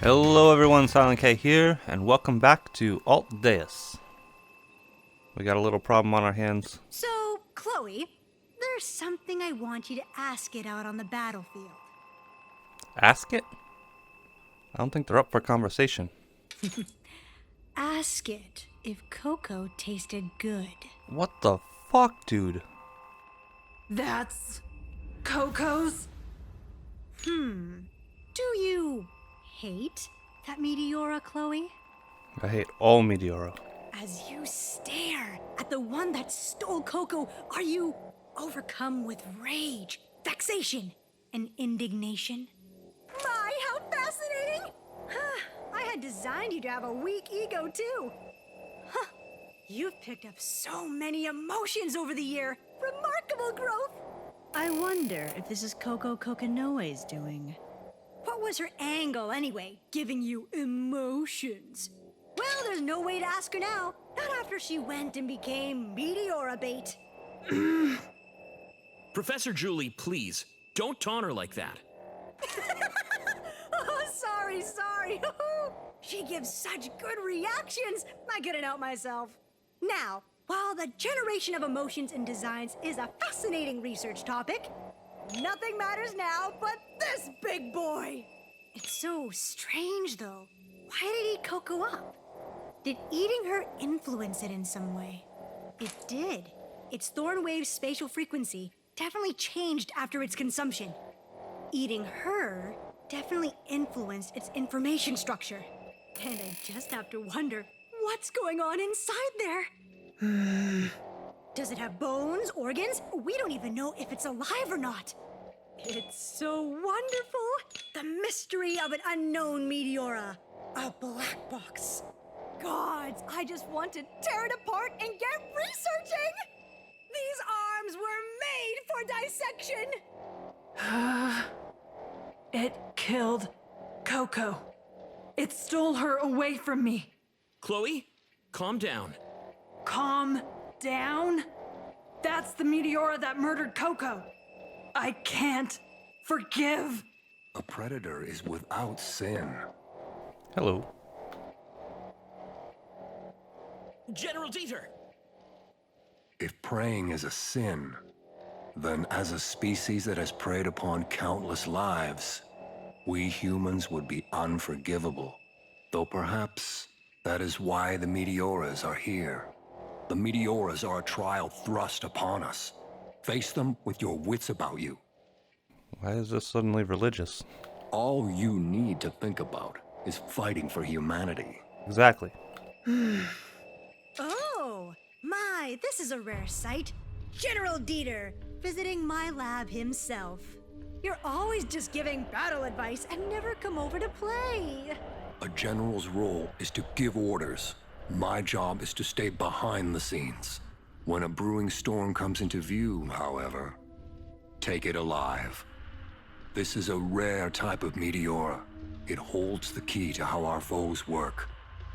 Hello everyone, Silent K here, and welcome back to AltDeus. We got a little problem on our hands. So, Chloe, there's something I want you to ask it out on the battlefield. Ask it? I don't think they're up for conversation. Ask it if cocoa tasted good. What the fuck, dude? That's Coco's? Do you hate that Meteora, Chloe? I hate all Meteora. As you stare at the one that stole Coco, are you overcome with rage, vexation, and indignation? My, how fascinating! I had designed you to have a weak ego, too. You've picked up so many emotions over the year. Remarkable growth! I wonder if this is Coco Kokanoe's doing. What was her angle, anyway, giving you emotions? Well, there's no way to ask her now. Not after she went and became Meteora bait. Professor Julie, please, don't taunt her like that. Oh, sorry. She gives such good reactions, I couldn't help myself. Now, while the generation of emotions in designs is a fascinating research topic, nothing matters now but this big boy. It's so strange, though. Why did he eat Coco up? Did eating her influence it in some way? It did. Its thorn wave spatial frequency definitely changed after its consumption. Eating her definitely influenced its information structure. And I just have to wonder what's going on inside there. Does it have bones, organs? We don't even know if it's alive or not. It's so wonderful. The mystery of an unknown Meteora. A black box. Gods, I just want to tear it apart and get researching. These arms were made for dissection. It killed Coco. It stole her away from me. Chloe, calm down. Calm down? That's the Meteora that murdered Coco. I can't forgive. A predator is without sin. Hello. General Dieter! If preying is a sin, then as a species that has preyed upon countless lives, we humans would be unforgivable. Though perhaps that is why the Meteoras are here. The Meteoras are a trial thrust upon us. Face them with your wits about you. Why is this suddenly religious? All you need to think about is fighting for humanity. Exactly. Oh, my, this is a rare sight. General Dieter, visiting my lab himself. You're always just giving battle advice and never come over to play. A general's role is to give orders. My job is to stay behind the scenes. When a brewing storm comes into view, however, take it alive. This is a rare type of Meteora. It holds the key to how our foes work.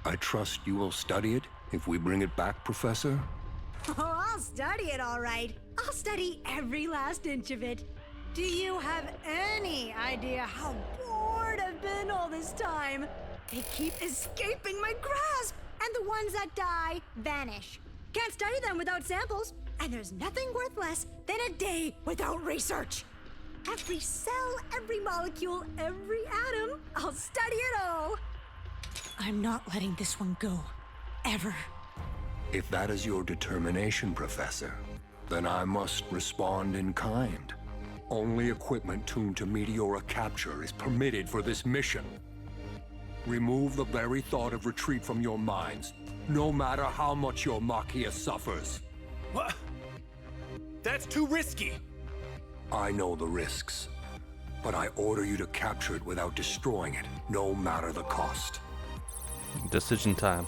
I trust you will study it if we bring it back, Professor? Oh, I'll study it all right. I'll study every last inch of it. Do you have any idea how bored I've been all this time? They keep escaping my grasp, and the ones that die vanish. Can't study them without samples, and there's nothing worth less than a day without research. Every cell, every molecule, every atom, I'll study it all. I'm not letting this one go. Ever. If that is your determination, Professor, then I must respond in kind. Only equipment tuned to Meteora capture is permitted for this mission. Remove the very thought of retreat from your minds, no matter how much your Machia suffers. What? That's too risky. I know the risks, but I order you to capture it without destroying it, no matter the cost. Decision time.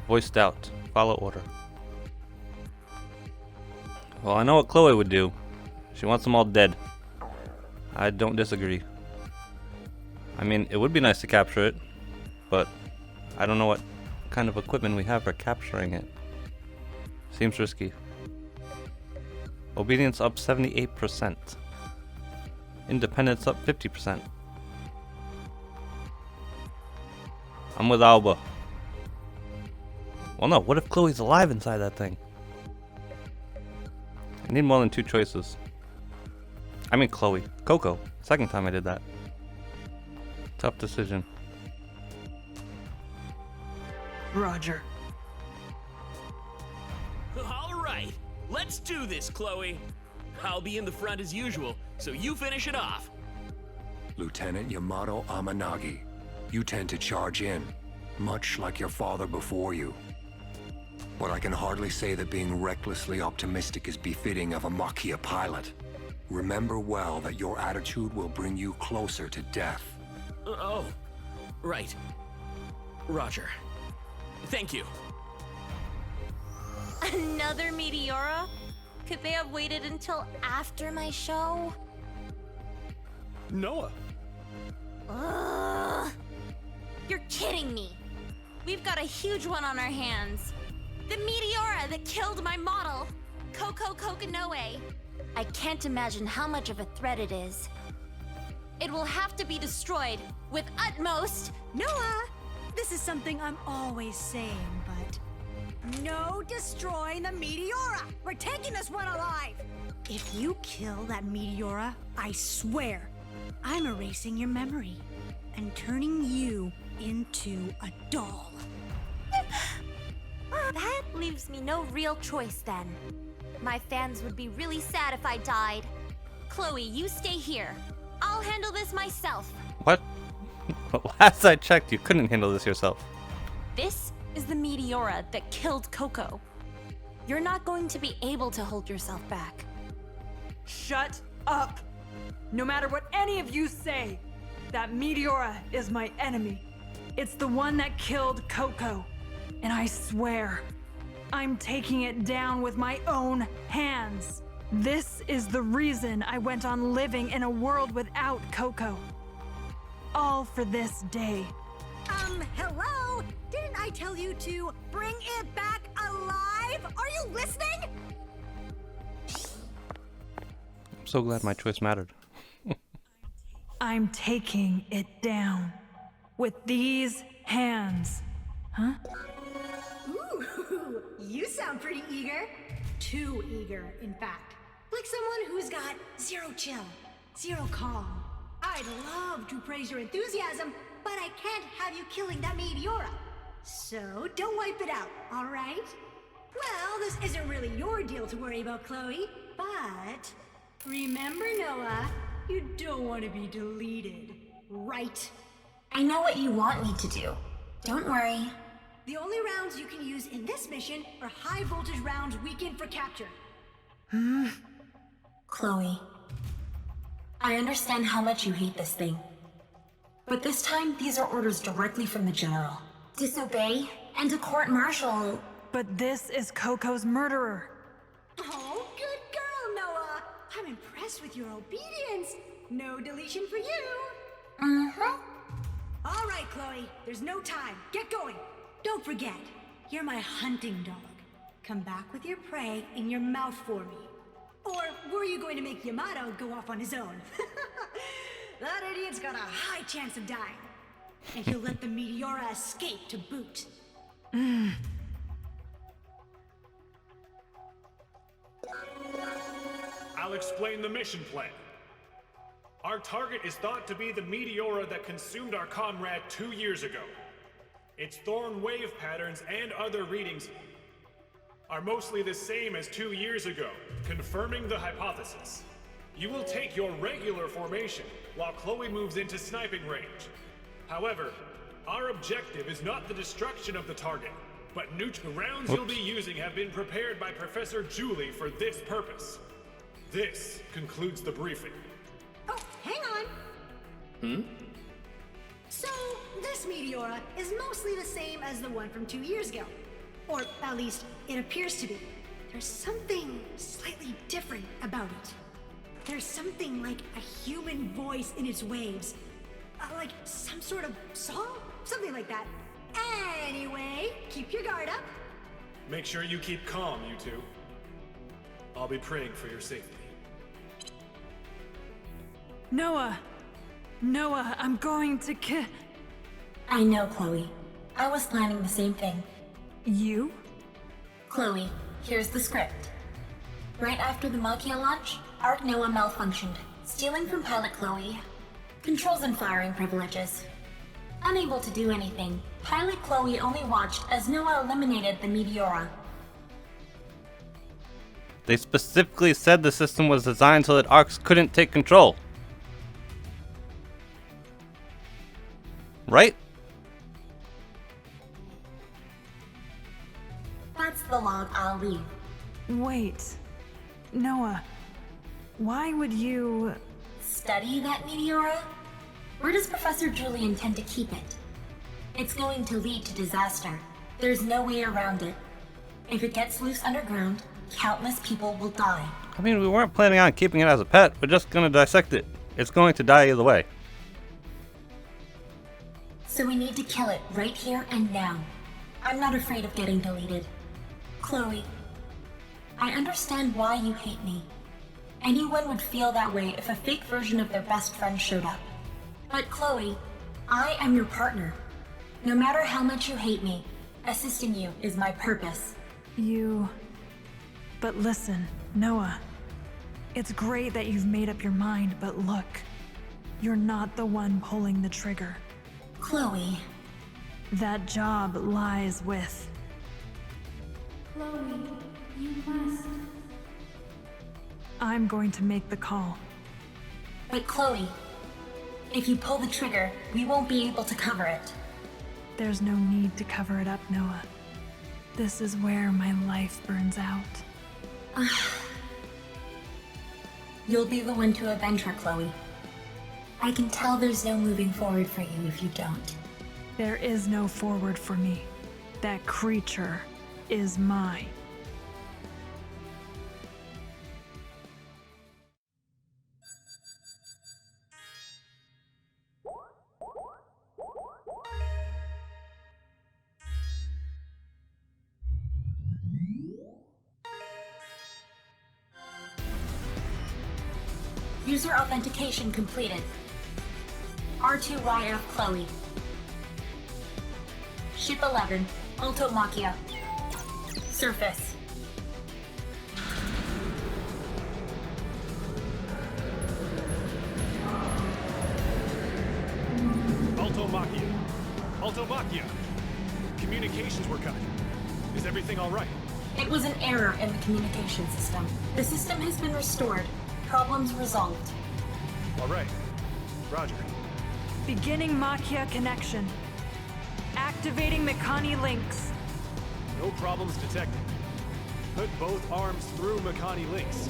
Voiced out. Follow order. Well, I know what Chloe would do. She wants them all dead. I don't disagree. I mean, it would be nice to capture it, but I don't know what kind of equipment we have for capturing it. Seems risky. Obedience up 78%. Independence up 50%. I'm with Alba. Well, no, what if Chloe's alive inside that thing? I need more than 2 choices. I mean Chloe. Coco. Second time I did that. Tough decision. Roger. All right, let's do this, Chloe. I'll be in the front as usual, so you finish it off. Lieutenant Yamato Amanagi, you tend to charge in, much like your father before you. But I can hardly say that being recklessly optimistic is befitting of a Maquia pilot. Remember well that your attitude will bring you closer to death. Oh, right. Roger. Thank you. Another Meteora? Could they have waited until after my show? Noah. Ugh. You're kidding me. We've got a huge one on our hands. The Meteora that killed my model, Coco Kokinoe. I can't imagine how much of a threat it is. It will have to be destroyed with utmost... Noah, this is something I'm always saying, but no destroying the Meteora. We're taking this one alive. If you kill that Meteora, I swear, I'm erasing your memory and turning you into a doll. That leaves me no real choice then. My fans would be really sad if I died. Chloe, you stay here. I'll handle this myself. What? Last I checked, you couldn't handle this yourself. This is the Meteora that killed Coco. You're not going to be able to hold yourself back. Shut up! No matter what any of you say, that Meteora is my enemy. It's the one that killed Coco. And I swear, I'm taking it down with my own hands. This is the reason I went on living in a world without Coco. All for this day. Hello? Didn't I tell you to bring it back alive? Are you listening? I'm so glad my choice mattered. I'm taking it down with these hands. Huh? Ooh, you sound pretty eager. Too eager, in fact. Like someone who's got zero chill, zero calm. I'd love to praise your enthusiasm, but I can't have you killing that Meteora. So don't wipe it out, all right? Well, this isn't really your deal to worry about, Chloe, but remember, Noah, you don't want to be deleted, right? I know what you want me to do. Don't worry. The only rounds you can use in this mission are high voltage rounds weakened for capture. Chloe, I understand how much you hate this thing. But this time, these are orders directly from the General. Disobey, and a court-martial. But this is Coco's murderer. Oh, good girl, Noah. I'm impressed with your obedience. No deletion for you. Mm-hmm. All right, Chloe. There's no time. Get going. Don't forget, you're my hunting dog. Come back with your prey in your mouth for me. Or were you going to make Yamato go off on his own? That idiot's got a high chance of dying. And he'll let the Meteora escape to boot. I'll explain the mission plan. Our target is thought to be the Meteora that consumed our comrade 2 years ago. Its thorn wave patterns and other readings are mostly the same as 2 years ago, confirming the hypothesis. You will take your regular formation while Chloe moves into sniping range. However, our objective is not the destruction of the target, but the rounds you'll be using have been prepared by Professor Julie for this purpose. This concludes the briefing. Oh, hang on. So, this Meteora is mostly the same as the one from 2 years ago. Or at least, it appears to be. There's something slightly different about it. There's something like a human voice in its waves. Like some sort of song? Something like that. Anyway, keep your guard up. Make sure you keep calm, you two. I'll be praying for your safety. Noah! Noah, I'm going to I know, Chloe. I was planning the same thing. You? Chloe, here's the script. Right after the Machia launch, Arc Noah malfunctioned, stealing from Pilot Chloe controls and firing privileges. Unable to do anything, Pilot Chloe only watched as Noah eliminated the Meteora. They specifically said the system was designed so that Arcs couldn't take control. Right? That's the log I'll leave. Wait. Noah, why would you... Study that Meteora? Where does Professor Julie intend to keep it? It's going to lead to disaster. There's no way around it. If it gets loose underground, countless people will die. I mean, we weren't planning on keeping it as a pet. We're just gonna dissect it. It's going to die either way. So we need to kill it right here and now. I'm not afraid of getting deleted. Chloe, I understand why you hate me. Anyone would feel that way if a fake version of their best friend showed up. But Chloe, I am your partner. No matter how much you hate me, assisting you is my purpose. You... But listen, Noah. It's great that you've made up your mind, but look. You're not the one pulling the trigger. Chloe. That job lies with... Chloe, you must. I'm going to make the call. But Chloe, if you pull the trigger, we won't be able to cover it. There's no need to cover it up, Noah. This is where my life burns out. You'll be the one to avenge her, Chloe. I can tell there's no moving forward for you if you don't. There is no forward for me. That creature is mine. User authentication completed. R2YF Chloe. Ship 11, Altomachia. Surface. Altomachia. Altomachia. Communications were cut. Is everything all right? It was an error in the communication system. The system has been restored. Problems resolved. All right. Roger. Beginning Machia connection. Activating Mechani links. No problems detected. Put both arms through Mechani links.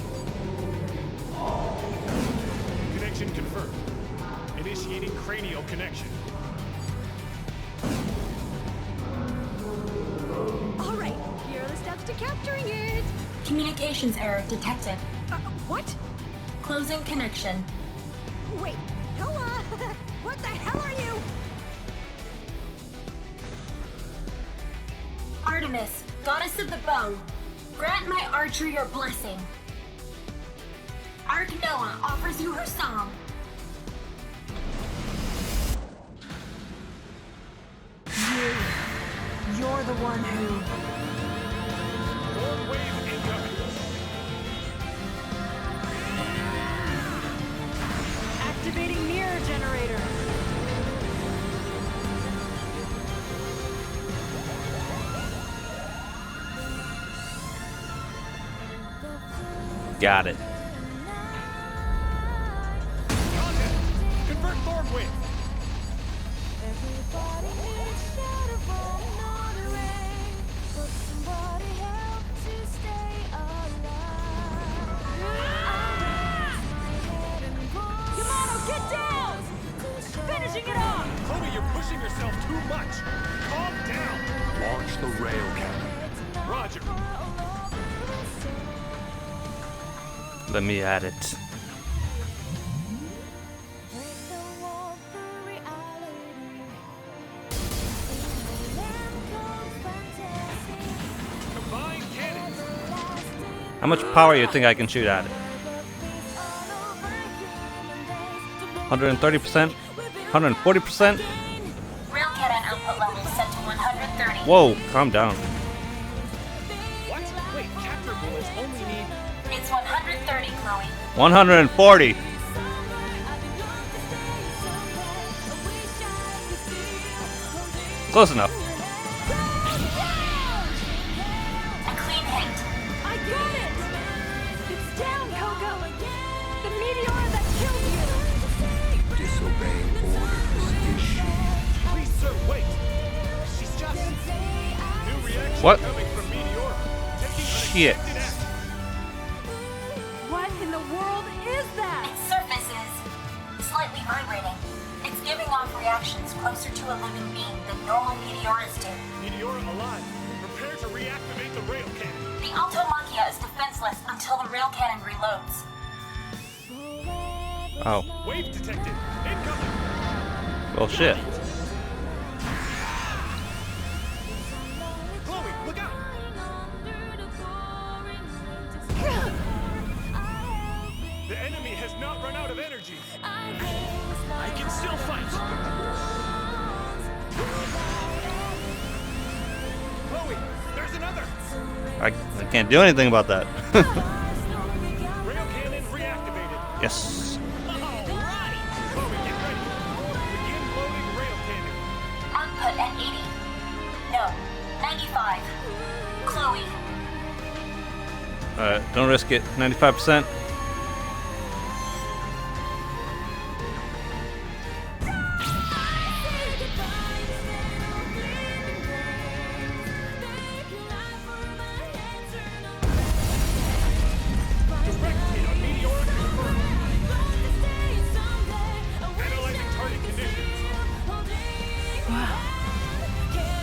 Connection confirmed. Initiating cranial connection. All right, here are the steps to capturing it. Communications error detected. What? Closing connection. Wait, Noah! What the hell are you? Artemis, goddess of the bow, grant my archer your blessing. Arc Noah offers you her song. You're the one who... Thorn wave incoming. Activating mirror generator. Got it. Contact. Convert Thorn wave. Get down! Finishing it off! Chloe, you're pushing yourself too much. Calm down. Launch the rail cannon. Roger. Let me at it. Combine cannons. How much power you think I can shoot at it? 130%? 140%? Rail cannon output level set to 100%. 130. Whoa, calm down. What? Wait, capture bullets only need. It's 130, Chloe. 140. Close enough. A clean hit. I got it! It's down, Coco! The meteora that killed you! Disobeying orders is she. Please, sir, wait. She's just new reaction What? coming from Meteora. Taking Shit. unexpected action. What in the world is that? Its surface is slightly vibrating. It's giving off reactions closer to a living being than normal meteoras do. Meteora alive. Prepare to reactivate the rail cannon. The Altomachia is defenseless until the rail cannon reloads. Oh. Wave detected. Incoming. Well, shit. Chloe, look out. The enemy has not run out of energy. I can still fight. Chloe, there's another. I can't do anything about that. Rail cannon reactivated. Yes. All right. Chloe, get ready. Begin loading rail cannon. Output at 80. No, 95. Chloe, Don't risk it. 95%. Direct hit on Meteora confirmed. Analyzing target conditions.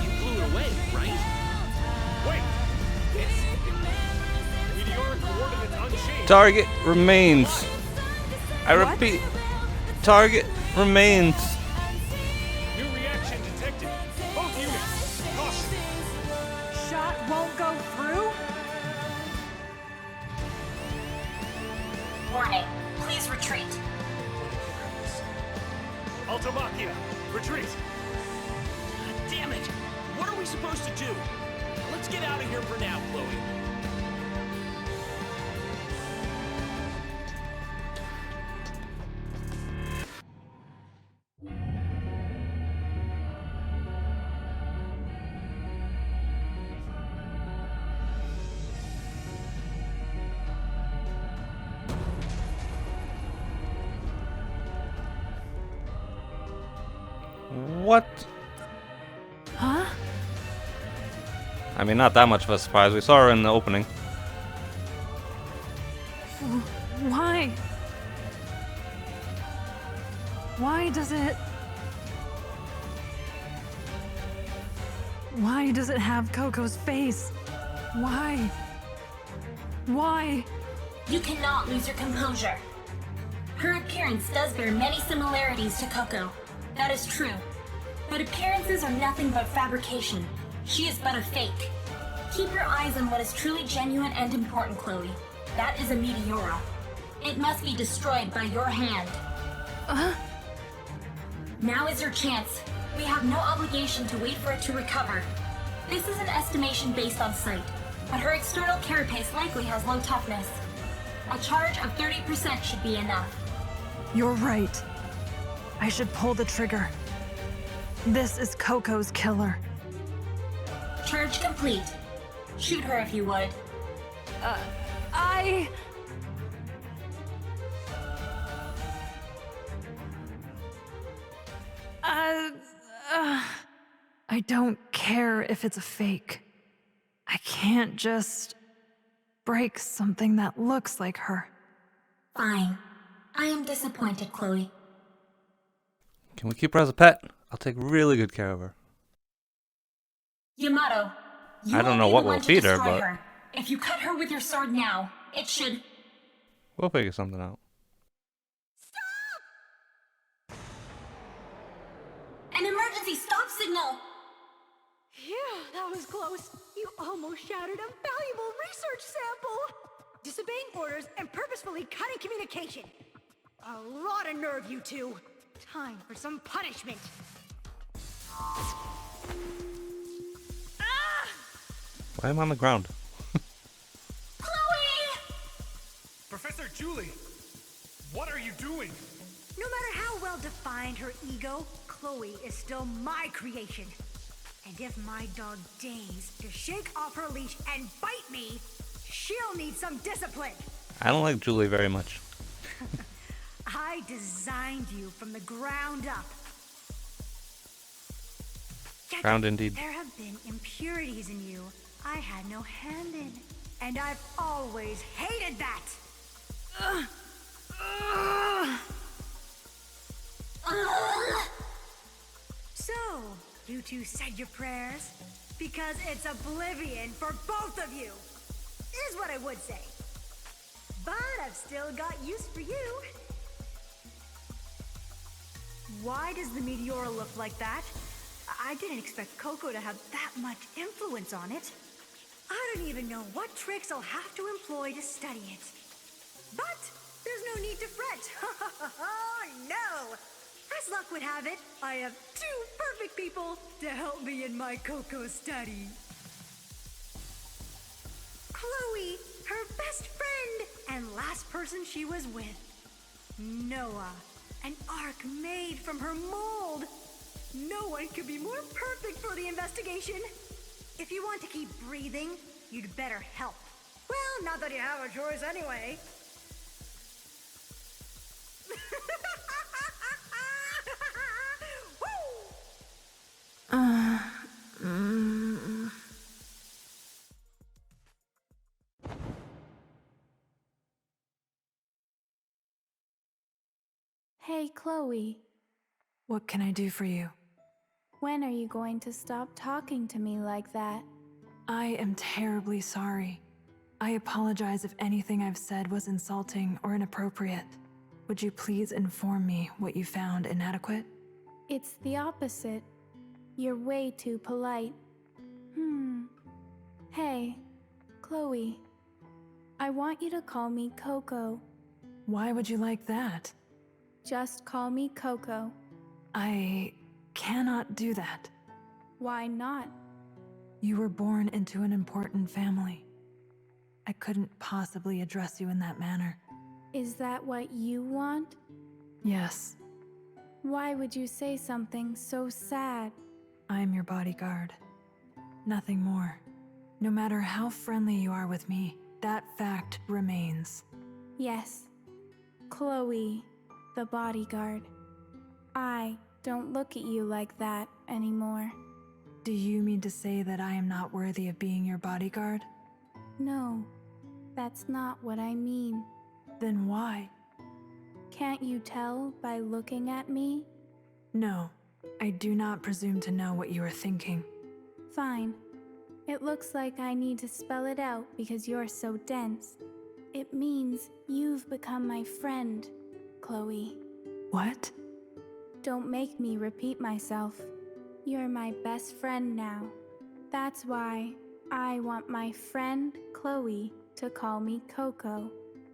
You blew it away, right? Wait. It's Meteora coordinates unchanged. Target remains. I repeat, target remains. New reaction detected. Both units. Caution. Shot won't go through? warning. Please retreat. Altomachia, retreat. Damn it! What are we supposed to do? Let's get out of here for now, Chloe. What? Huh? I mean, not that much of a surprise. We saw her in the opening. Why? Why does it... Why does it have Coco's face? Why? Why? You cannot lose your composure. Her appearance does bear many similarities to Coco. That is true. But appearances are nothing but fabrication. She is but a fake. Keep your eyes on what is truly genuine and important, Chloe. That is a Meteora. It must be destroyed by your hand. Now is your chance. We have no obligation to wait for it to recover. This is an estimation based on sight, but her external carapace likely has low toughness. A charge of 30% should be enough. You're right. I should pull the trigger. This is Coco's killer. Charge complete. Shoot her if you would. I don't care if it's a fake. I can't just break something that looks like her. Fine. I am disappointed, Chloe. Can we keep her as a pet? I'll take really good care of her. Yamato, you I don't will know be what the we'll one to feed her, destroy but- her. If you cut her with your sword now, it should... We'll figure something out. An emergency stop signal! Phew, that was close. You almost shattered a valuable research sample. Disobeying orders and purposefully cutting communication. A lot of nerve, you two. Time for some punishment. Why am I on the ground? Professor Julie, what are you doing? No matter how well defined her ego, Chloe is still my creation. And if my dog deigns to shake off her leash and bite me, she'll need some discipline. I don't like Julie very much. I designed you from the ground up. Yet Ground indeed. there have been impurities in you I had no hand in. And I've always hated that. Ugh. Ugh. So, you two said your prayers? Because it's oblivion for both of you, is what I would say. But I've still got use for you. Why does the Meteora look like that? I didn't expect Coco to have that much influence on it. I don't even know what tricks I'll have to employ to study it. But there's no need to fret. Oh no! As luck would have it, I have two perfect people to help me in my Coco study. Chloe, her best friend, and last person she was with. Noah, an ark made from her mold. No one could be more perfect for the investigation. If you want to keep breathing, you'd better help. Well, not that you have a choice anyway. Hey, Chloe. What can I do for you? When are you going to stop talking to me like that? I am terribly sorry. I apologize if anything I've said was insulting or inappropriate. Would you please inform me what you found inadequate? It's the opposite. You're way too polite. Hey, Chloe. I want you to call me Coco. Why would you like that? Just call me Coco. I cannot do that. Why not? You were born into an important family. I couldn't possibly address you in that manner. Is that what you want? Yes, Why would you say something so sad? I'm your bodyguard. Nothing more. No matter how friendly you are with me, that fact remains. Yes, Chloe, the bodyguard. I don't look at you like that anymore. Do you mean to say that I am not worthy of being your bodyguard? No, that's not what I mean. Then why? Can't you tell by looking at me? No, I do not presume to know what you are thinking. Fine. It looks like I need to spell it out because you're so dense. It means you've become my friend, Chloe. What? Don't make me repeat myself. You're my best friend now. That's why I want my friend, Chloe, to call me Coco.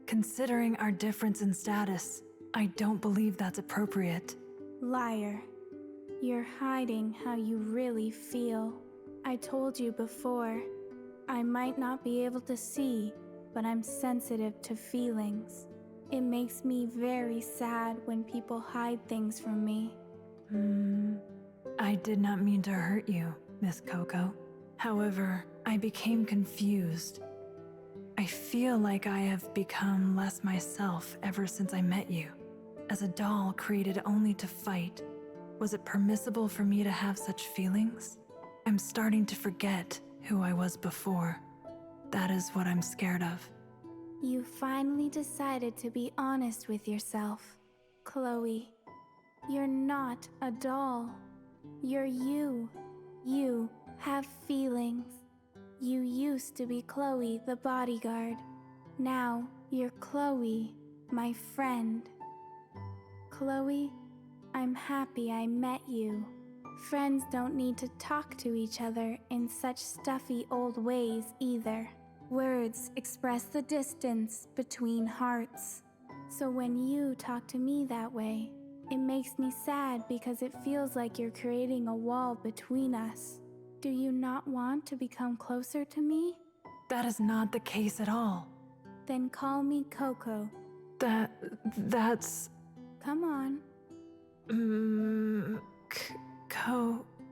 Considering our difference in status, I don't believe that's appropriate. Liar. You're hiding how you really feel. I told you before, I might not be able to see, but I'm sensitive to feelings. It makes me very sad when people hide things from me. I did not mean to hurt you, Miss Coco. However, I became confused. I feel like I have become less myself ever since I met you. As a doll created only to fight, was it permissible for me to have such feelings? I'm starting to forget who I was before. That is what I'm scared of. You finally decided to be honest with yourself, Chloe. You're not a doll. You're you. You have feelings. You used to be Chloe, the bodyguard. Now you're Chloe, my friend. Chloe, I'm happy I met you. Friends don't need to talk to each other in such stuffy old ways either. Words express the distance between hearts. So when you talk to me that way, it makes me sad because it feels like you're creating a wall between us. Do you not want to become closer to me? That is not the case at all. Then call me Coco. That's... Come on.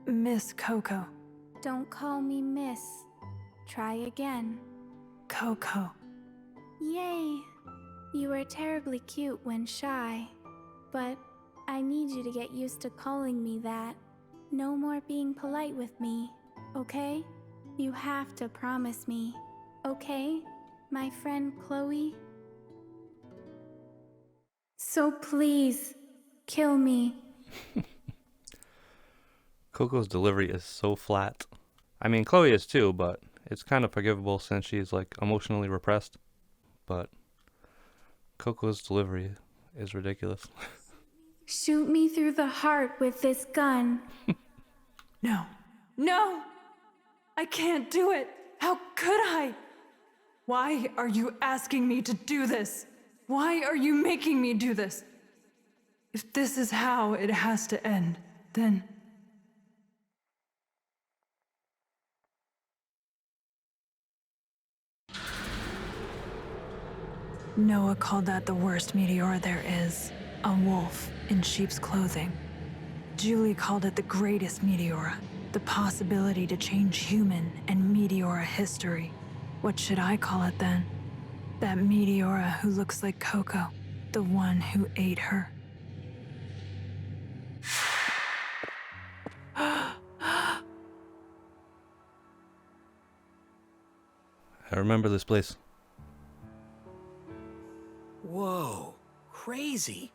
Miss Coco. Don't call me Miss. Try again. Coco. Yay! You are terribly cute when shy. But I need you to get used to calling me that. No more being polite with me, okay? You have to promise me, okay, my friend Chloe? So please, kill me. Coco's delivery is so flat. I mean, Chloe is too, but it's kind of forgivable since she's like emotionally repressed. But Coco's delivery is ridiculous. Shoot me through the heart with this gun. No. No! I can't do it! How could I? Why are you asking me to do this? Why are you making me do this? If this is how it has to end, then... Noah called that the worst meteor there is. A wolf in sheep's clothing. Julie called it the greatest Meteora. The possibility to change human and Meteora history. What should I call it then? That Meteora who looks like Coco. The one who ate her. I remember this place. Whoa, crazy.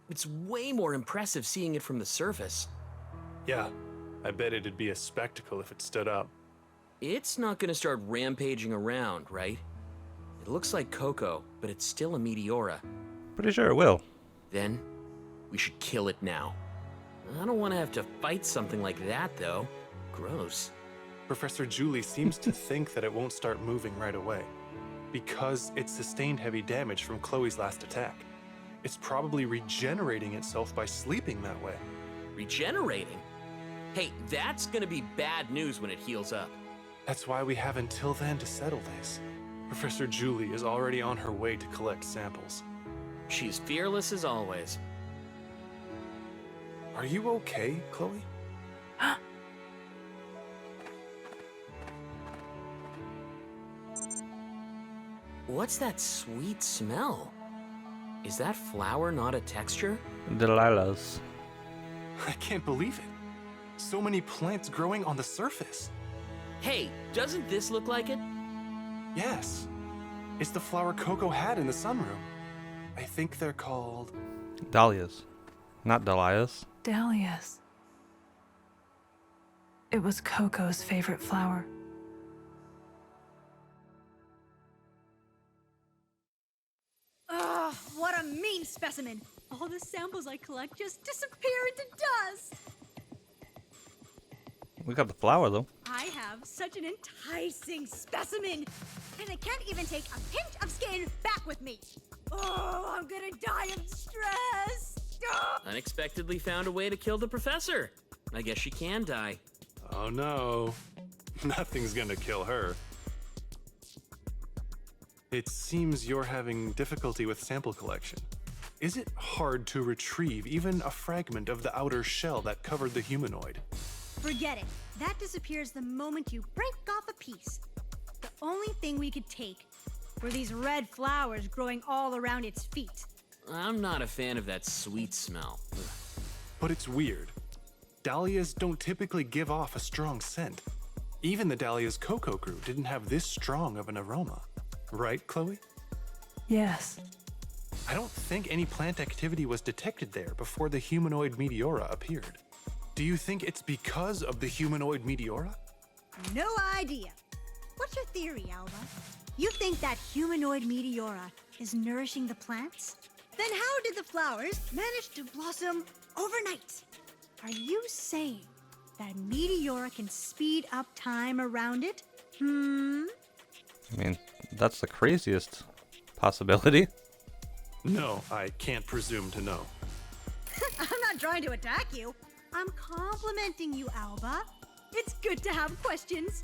It's way more impressive seeing it from the surface. Yeah, I bet it'd be a spectacle if it stood up. It's not gonna start rampaging around, right? It looks like Coco, but it's still a Meteora. Pretty sure it will. Then, we should kill it now. I don't want to have to fight something like that, though. Gross. Professor Julie seems to think that it won't start moving right away, because it sustained heavy damage from Chloe's last attack. It's probably regenerating itself by sleeping that way. Regenerating? Hey, that's gonna be bad news when it heals up. That's why we have until then to settle this. Professor Julie is already on her way to collect samples. She's fearless as always. Are you okay, Chloe? What's that sweet smell? Is that flower not a texture? Delilah's. I can't believe it. So many plants growing on the surface. Hey, doesn't this look like it? Yes. It's the flower Coco had in the sunroom. I think they're called... Dahlias. Not Delilah's. Dahlias. It was Coco's favorite flower. Ugh, what a mean specimen! All the samples I collect just disappear into dust! We got the flower though. I have such an enticing specimen! And I can't even take a pinch of skin back with me! Oh, I'm gonna die of stress! Ugh. Unexpectedly found a way to kill the professor. I guess she can die. Oh no. Nothing's gonna kill her. It seems you're having difficulty with sample collection. Is it hard to retrieve even a fragment of the outer shell that covered the humanoid? Forget it. That disappears the moment you break off a piece. The only thing we could take were these red flowers growing all around its feet. I'm not a fan of that sweet smell. Ugh. But it's weird. Dahlias don't typically give off a strong scent. Even the dahlias Coco grew didn't have this strong of an aroma. Right, Chloe? Yes. I don't think any plant activity was detected there before the humanoid Meteora appeared. Do you think it's because of the humanoid Meteora? No idea. What's your theory, Alba? You think that humanoid Meteora is nourishing the plants? Then how did the flowers manage to blossom overnight? Are you saying that Meteora can speed up time around it? I mean, that's the craziest possibility. No, I can't presume to know. I'm not trying to attack you. I'm complimenting you, Alba. It's good to have questions.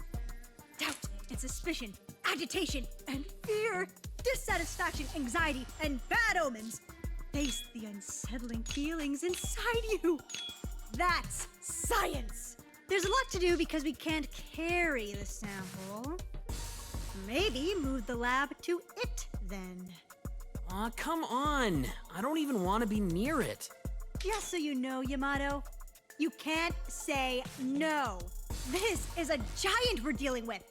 Doubt and suspicion, agitation and fear, dissatisfaction, anxiety, and bad omens. Face the unsettling feelings inside you. That's science. There's a lot to do because we can't carry the sample. Maybe move the lab to it then. Aw, come on. I don't even want to be near it. Just so you know, Yamato, you can't say no. This is a giant we're dealing with.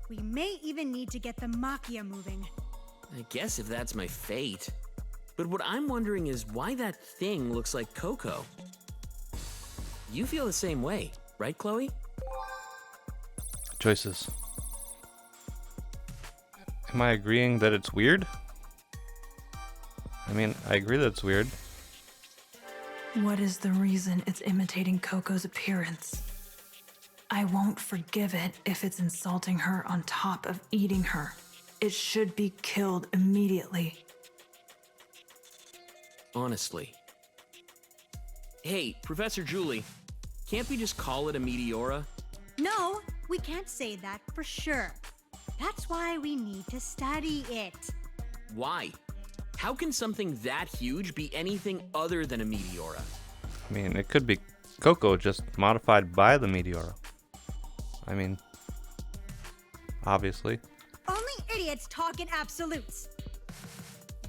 We may even need to get the Machia moving. I guess if that's my fate. But what I'm wondering is why that thing looks like Coco. You feel the same way, right, Chloe? Choices. Am I agreeing that it's weird? I mean, I agree that it's weird. What is the reason it's imitating Coco's appearance? I won't forgive it if it's insulting her on top of eating her. It should be killed immediately. Honestly. Hey, Professor Julie, can't we just call it a Meteora? No, we can't say that for sure. That's why we need to study it. Why? How can something that huge be anything other than a Meteora? I mean, it could be Coco just modified by the Meteora. I mean, obviously. Only idiots talk in absolutes.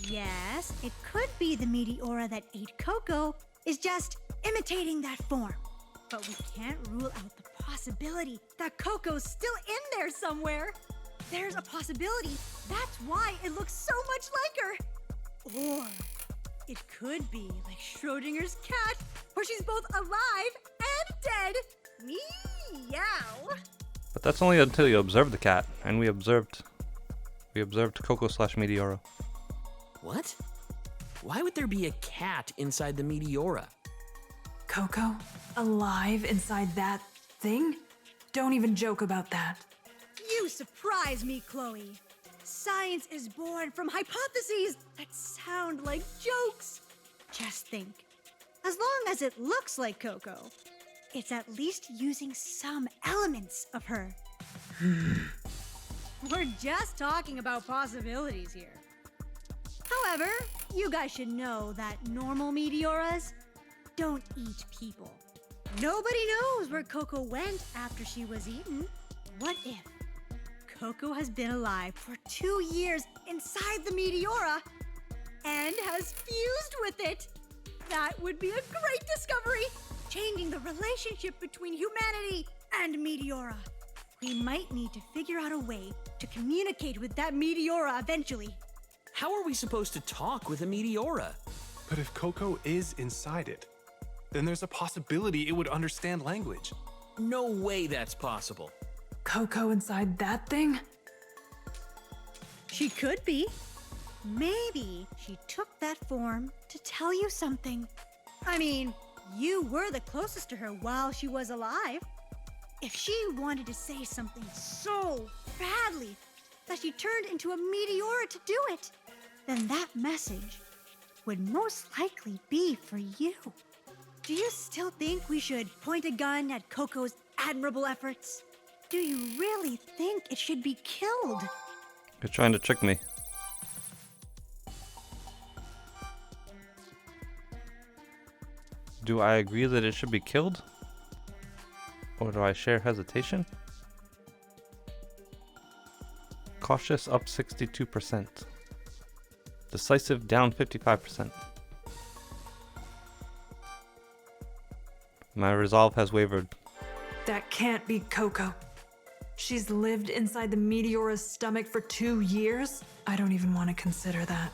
Yes, it could be the Meteora that ate Coco is just imitating that form. But we can't rule out the possibility that Coco's still in there somewhere. There's a possibility that's why it looks so much like her. Or it could be like Schrodinger's cat, where she's both alive and dead. Meow. But that's only until you observe the cat, and we observed Coco / Meteora. What? Why would there be a cat inside the Meteora? Coco? Alive inside that thing? Don't even joke about that. You surprise me, Chloe. Science is born from hypotheses that sound like jokes. Just think. As long as it looks like Coco, it's at least using some elements of her. We're just talking about possibilities here. However, you guys should know that normal Meteoras don't eat people. Nobody knows where Coco went after she was eaten. What if Coco has been alive for 2 years inside the Meteora and has fused with it? That would be a great discovery, changing the relationship between humanity and Meteora. We might need to figure out a way to communicate with that Meteora eventually. How are we supposed to talk with a Meteora? But if Coco is inside it, then there's a possibility it would understand language. No way that's possible. Coco inside that thing? She could be. Maybe she took that form to tell you something. I mean, you were the closest to her while she was alive. If she wanted to say something so badly that she turned into a Meteora to do it, then that message would most likely be for you. Do you still think we should point a gun at Coco's admirable efforts? Do you really think it should be killed? You're trying to trick me. Do I agree that it should be killed? Or do I share hesitation? Cautious up 62%. Decisive down 55%. My resolve has wavered. That can't be Coco. She's lived inside the Meteora's stomach for 2 years? I don't even want to consider that.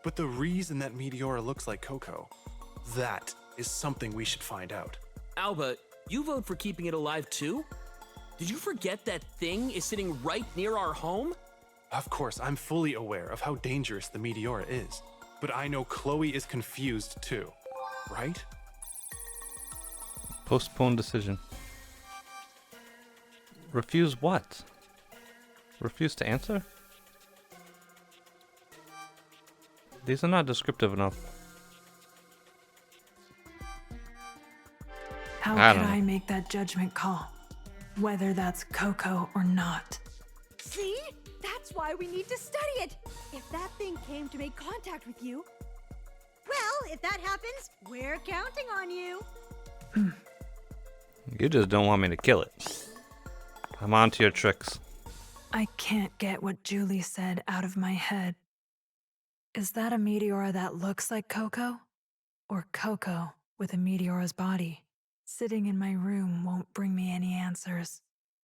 But the reason that Meteora looks like Coco, that is something we should find out. Alba, you vote for keeping it alive too? Did you forget that thing is sitting right near our home? Of course, I'm fully aware of how dangerous the Meteora is. But I know Chloe is confused too, right? Postpone decision. Refuse what? Refuse to answer? These are not descriptive enough. How I could don't know. I make that judgment call? Whether that's Coco or not. See? That's why we need to study it. If that thing came to make contact with you, well, if that happens, we're counting on you. You just don't want me to kill it. I'm on to your tricks. I can't get what Julie said out of my head. Is that a Meteora that looks like Coco? Or Coco with a Meteora's body? Sitting in my room won't bring me any answers.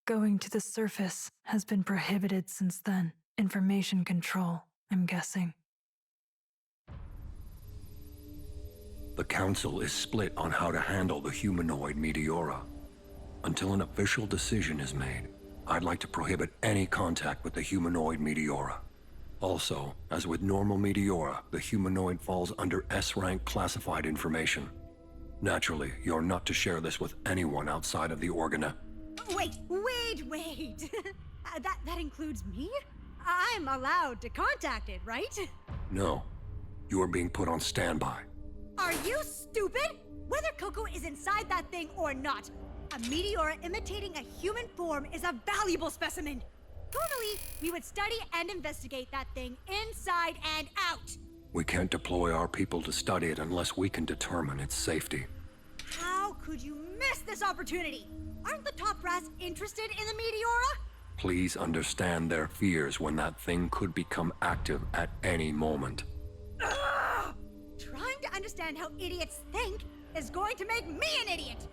Going to the surface has been prohibited since then. Information control, I'm guessing. The Council is split on how to handle the humanoid Meteora. Until an official decision is made, I'd like to prohibit any contact with the humanoid Meteora. Also, as with normal Meteora, the humanoid falls under S-rank classified information. Naturally, you're not to share this with anyone outside of the Organa. Wait. That includes me? I'm allowed to contact it, right? No, you are being put on standby. Are you stupid? Whether Coco is inside that thing or not, a Meteora imitating a human form is a valuable specimen. Normally, we would study and investigate that thing inside and out. We can't deploy our people to study it unless we can determine its safety. How could you miss this opportunity? Aren't the top brass interested in the Meteora? Please understand their fears when that thing could become active at any moment. Ugh! Trying to understand how idiots think is going to make me an idiot.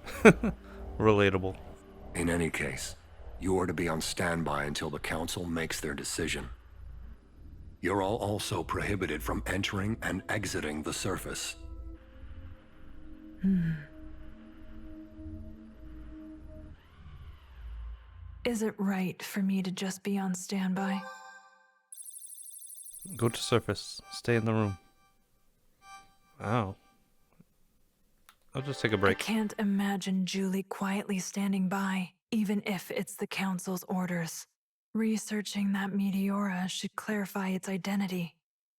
Relatable. In any case, you are to be on standby until the Council makes their decision. You're all also prohibited from entering and exiting the surface. Is it right for me to just be on standby? Go to surface. Stay in the room. Oh. I'll just take a I break. can't imagine Julie quietly standing by, even if it's the Council's orders. Researching that Meteora should clarify its identity.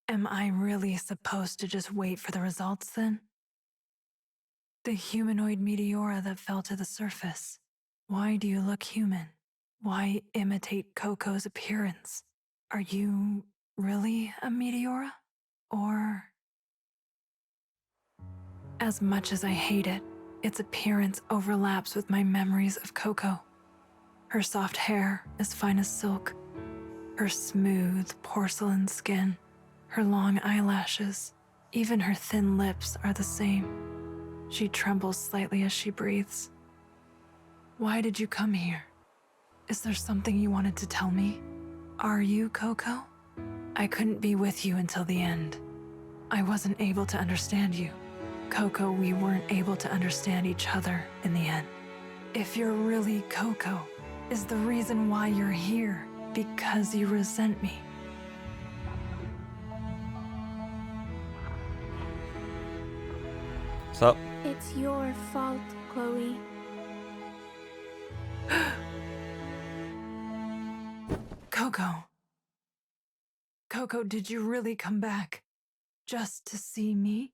Am I really supposed to just wait for the results then? The humanoid Meteora that fell to the surface. Why do you look human? Why imitate Coco's appearance? Are you really a Meteora? Or... As much as I hate it, its appearance overlaps with my memories of Coco. Her soft hair as fine as silk, her smooth porcelain skin, her long eyelashes, even her thin lips are the same. She trembles slightly as she breathes. Why did you come here? Is there something you wanted to tell me? Are you Coco? I couldn't be with you until the end. I wasn't able to understand you. Coco, we weren't able to understand each other in the end. If you're really Coco, is the reason why you're here because you resent me? What's up? It's your fault, Chloe. Coco. Coco, did you really come back just to see me?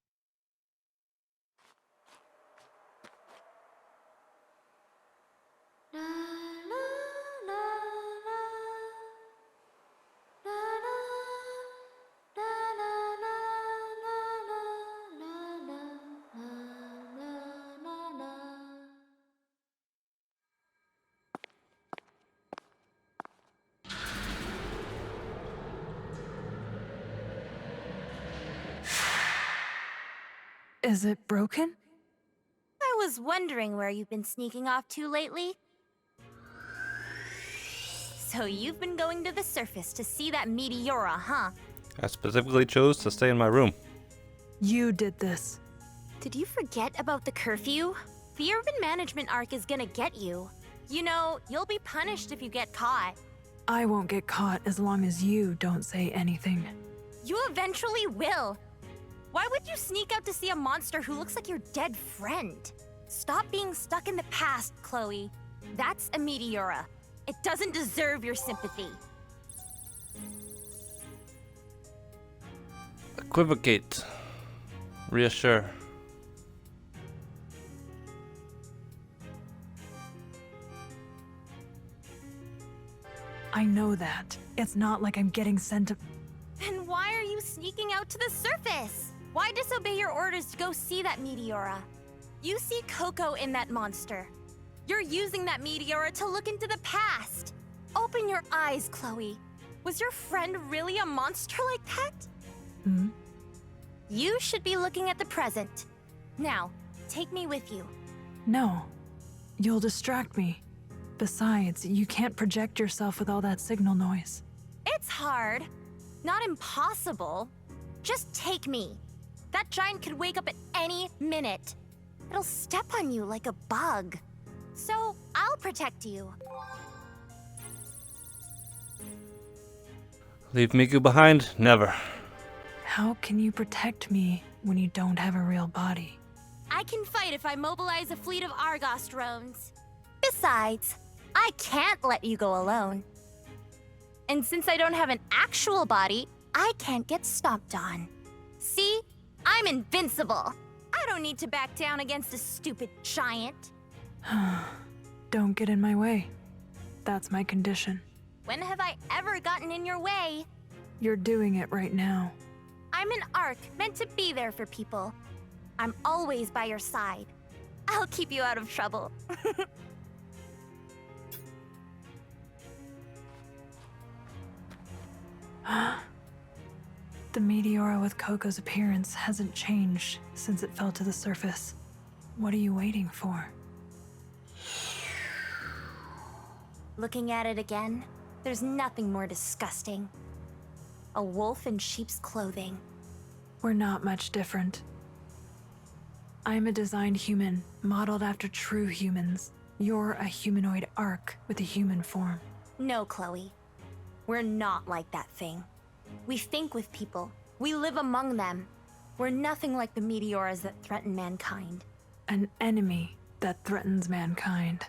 Is it broken? I was wondering where you've been sneaking off to lately. So you've been going to the surface to see that Meteora, huh? I specifically chose to stay in my room. You did this. Did you forget about the curfew? The urban management arc is gonna get you. You know, you'll be punished if you get caught. I won't get caught as long as you don't say anything. You eventually will. Why would you sneak out to see a monster who looks like your dead friend? Stop being stuck in the past, Chloe. That's a Meteora. It doesn't deserve your sympathy. Equivocate. Reassure. I know that. It's not like I'm getting sent to... Then why are you sneaking out to the surface? Why disobey your orders to go see that Meteora? You see Coco in that monster. You're using that Meteora to look into the past. Open your eyes, Chloe. Was your friend really a monster like that? Hmm? You should be looking at the present. Now, take me with you. No. You'll distract me. Besides, you can't project yourself with all that signal noise. It's hard. Not impossible. Just take me. That giant could wake up at any minute. It'll step on you like a bug. So, I'll protect you. Leave Miku behind? Never. How can you protect me when you don't have a real body? I can fight if I mobilize a fleet of Argos drones. Besides, I can't let you go alone. And since I don't have an actual body, I can't get stomped on. See? I'm invincible. I don't need to back down against a stupid giant. Don't get in my way. That's my condition. When have I ever gotten in your way? You're doing it right now. I'm an Ark meant to be there for people. I'm always by your side. I'll keep you out of trouble. The Meteora with Coco's appearance hasn't changed since it fell to the surface. What are you waiting for? Looking at it again, there's nothing more disgusting. A wolf in sheep's clothing. We're not much different. I'm a designed human, modeled after true humans. You're a humanoid Ark with a human form. No, Chloe. We're not like that thing. We think with people. We live among them. We're nothing like the Meteoras that threaten mankind. An enemy that threatens mankind.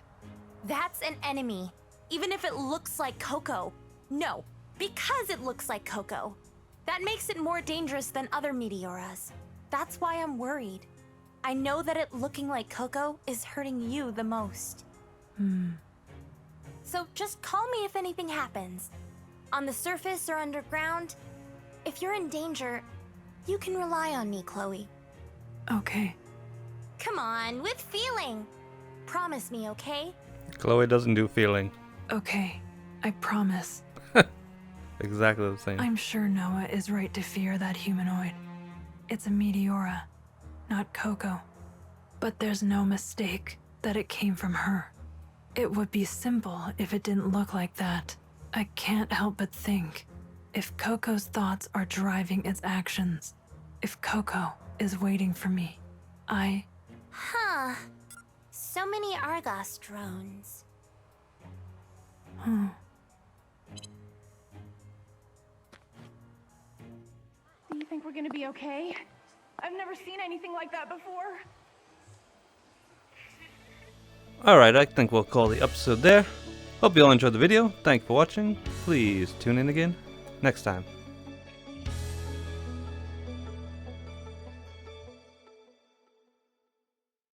That's an enemy, even if it looks like Coco. No, because it looks like Coco. That makes it more dangerous than other Meteoras. That's why I'm worried. I know that it looking like Coco is hurting you the most. So just call me if anything happens. On the surface or underground. If you're in danger, you can rely on me, Chloe. Okay. Come on, with feeling. Promise me, okay? Chloe doesn't do feeling. Okay, I promise. Exactly the same. I'm sure Noah is right to fear that humanoid. It's a Meteora, not Coco. But there's no mistake that it came from her. It would be simple if it didn't look like that. I can't help but think, if Coco's thoughts are driving its actions, if Coco is waiting for me, Huh. So many Argos drones. Hmm. Do you think we're gonna be okay? I've never seen anything like that before. Alright, I think we'll call the episode there. Hope you all enjoyed the video. Thank you for watching. Please tune in again next time.